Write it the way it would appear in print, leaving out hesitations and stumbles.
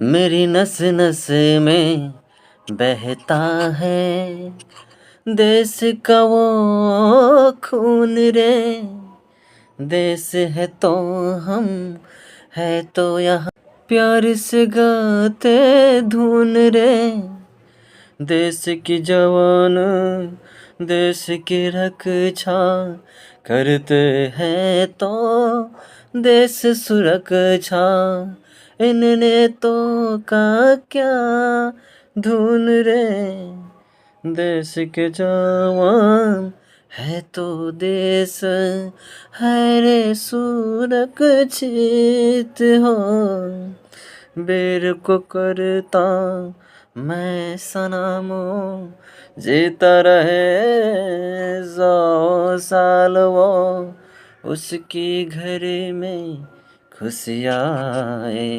मेरी नस नस में बहता है देश का वो खून रे। देश है तो हम है तो यहाँ प्यार से गाते धुन रे। देश की जवान देश की रक्षा करते हैं तो देश सुरक्षा। इनने तो का क्या धुन रे। देश के जवान है तो देश है रे सुरक्षित हो। बेर को करता मैं सलामो जीता रहे 100 साल वो। उसकी घर में खुशियाँ आए